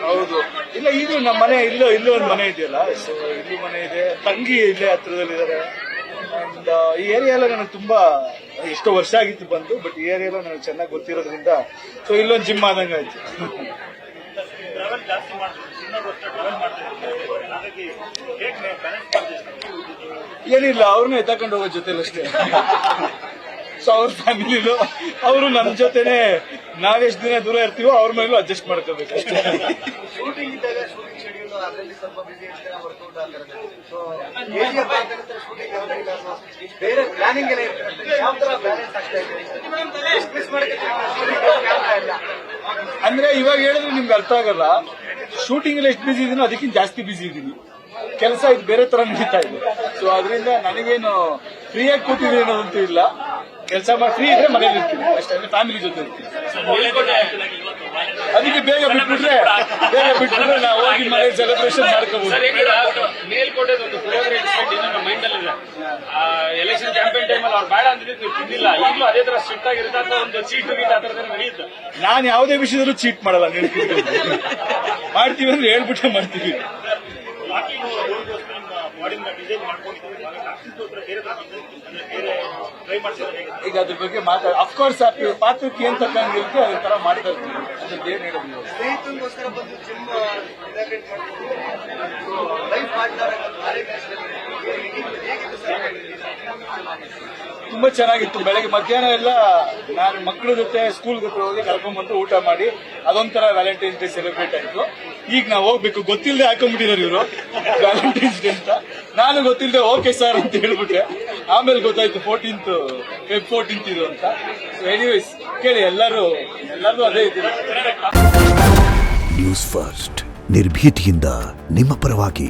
ಹೌದು, ಇಲ್ಲ ಇದು ನಮ್ಮ ಮನೆ ಇಲ್ಲೂ ಒಂದು ಮನೆ ಇದೆಯಲ್ಲ, ಸೊ ಇಲ್ಲಿ ಮನೆ ಇದೆ, ತಂಗಿ ಇಲ್ಲೇ ಹತ್ರದಲ್ಲಿದ್ದಾರೆ. ಅಂಡ್ ಈ ಏರಿಯಾ ಎಲ್ಲ ನನಗೆ ತುಂಬಾ ಎಷ್ಟೋ ವರ್ಷ ಆಗಿತ್ತು ಬಂದು, ಬಟ್ ಈ ಏರಿಯಾ ಎಲ್ಲ ನನಗೆ ಚೆನ್ನಾಗಿ ಗೊತ್ತಿರೋದ್ರಿಂದ ಸೊ ಇಲ್ಲೊಂದು ಜಿಮ್ ಆದಂಗೆ ಆಯ್ತು. ಏನಿಲ್ಲ, ಅವ್ರನ್ನ ಎತ್ತಾಕೊಂಡು ಹೋಗೋ ಜೊತೆಲಿ ಅಷ್ಟೇ. ಸೊ ಅವ್ರ ಫ್ಯಾಮಿಲಿಲು ಅವರು ನಮ್ಮ ಜೊತೆನೆ ನಾವೆಷ್ಟು ದಿನ ದೂರ ಇರ್ತೀವೋ ಅವ್ರ ಮೇಲೂ ಅಡ್ಜಸ್ಟ್ ಮಾಡ್ಕೋಬೇಕು ಅಷ್ಟೇ. ಅಂದ್ರೆ ಇವಾಗ ಹೇಳಿದ್ರೆ ನಿಮ್ಗೆ ಅರ್ಥ ಆಗಲ್ಲ. ಶೂಟಿಂಗ್ ಎಲ್ಲ ಎಷ್ಟು ಬಿಸಿ ಇದೀನೋ ಅದಕ್ಕಿಂತ ಜಾಸ್ತಿ ಬಿಸಿ ಇದ್ದೀನಿ. ಕೆಲಸ ಇದು ಬೇರೆ ತರ ನಡೀತಾ ಇದೆ. ಸೊ ಅದರಿಂದ ನನಗೇನು ಫ್ರೀಯಾಗಿ ಕೂತಿದ್ದೀನಿ ಅನ್ನೋದಂತೂ ಇಲ್ಲ. ಕೆಲಸ ಮಾಡಿ ಫ್ರೀ ಇದ್ರೆ ಮನೇಲಿ ಇರ್ತೀನಿ ಅಷ್ಟೇ, ಅಂದ್ರೆ ಫ್ಯಾಮಿಲಿ ಜೊತೆ ಇರ್ತೀನಿ. ಅದಕ್ಕೆ ಬೇಗ ಬಿಟ್ಬಿಟ್ರೆ ನಾವು ಹೋಗಿ ಮನೆ ಸೆಲೆಬ್ರೇಷನ್ ಮಾಡ್ಕೋಬಹುದು. ಎಲೆಕ್ಷನ್ ಕ್ಯಾಂಪೇನ್ ಟೈಮಲ್ಲಿ ಅವ್ರು ಬೇಡ ಅಂತಿದ್ದು ನೀವು ತಿನ್ನಿಲ್ಲ, ಈಗಲೂ ಅದೇ ತರ ಸ್ಟ್ರಿಕ್ಟ್ ಆಗಿರುತ್ತೆ ಅಥವಾ ಒಂದು ಚೀಟ್ ಗೀಟ್ ಆ ಥರದಲ್ಲಿ ನಡೆಯುತ್ತೆ? ನಾನು ಯಾವುದೇ ವಿಷಯದಲ್ಲೂ ಚೀಟ್ ಮಾಡಲ್ಲ. ಮಾಡ್ತೀವಿ ಅಂದ್ರೆ ಹೇಳ್ಬಿಟ್ಟೆ ಮಾಡ್ತೀವಿ. ಈಗ ಅದ್ರ ಬಗ್ಗೆ ಅಫ್ಕೋರ್ಸ್ ಪಾತ್ರಕ್ಕೆ ಏನ್ ತಕ್ಕಂಗಿರುತ್ತೆ ಅದ್ರ ತರ ಮಾಡ್ತಾ ಇರ್ತೀವಿ. ಅದ್ರದ್ದು ಏನ್ ಹೇಳೋದು, ತುಂಬಾ ಚೆನ್ನಾಗಿತ್ತು. ಬೆಳಗ್ಗೆ ಮಧ್ಯಾಹ್ನ ಎಲ್ಲ ನಾನು ಮಕ್ಕಳ ಜೊತೆ ಸ್ಕೂಲ್ ಜೊತೆ ಹೋಗಿ ಕರ್ಕೊಂಡ್ಬಂದು ಊಟ ಮಾಡಿ ಅದೊಂಥರ ವ್ಯಾಲೆಂಟೈನ್ಸ್ ಡೇ ಸೆಲೆಬ್ರೇಟ್ ಆಯ್ತು. ಈಗ ನಾವು ಹೋಗ್ಬೇಕು, ಗೊತ್ತಿಲ್ಲದೆ ಹಾಕೊಂಡ್ಬಿಟ್ಟಿದ್ದಾರೆ ಇವರು ವ್ಯಾಲೆಂಟೈನ್ಸ್ ಡೇ ಅಂತ. ನಾನು ಗೊತ್ತಿಲ್ಲದೆ ಓಕೆ ಸರ್ ಅಂತ ಹೇಳ್ಬಿಟ್ಟೆ. ಆಮೇಲೆ ಗೊತ್ತಾಯ್ತು 14th ಫೆಬ್ 14th ಇದು ಅಂತ. ಎನಿವೇಸ್ ಕೇಳಿ, ಎಲ್ಲರೂ ಅದೇ ಇದ್ದೀವಿ. ನ್ಯೂಸ್ ಫಸ್ಟ್ ನಿರ್ಭೀತಿಯಿಂದ ನಿಮ್ಮ ಪರವಾಗಿ.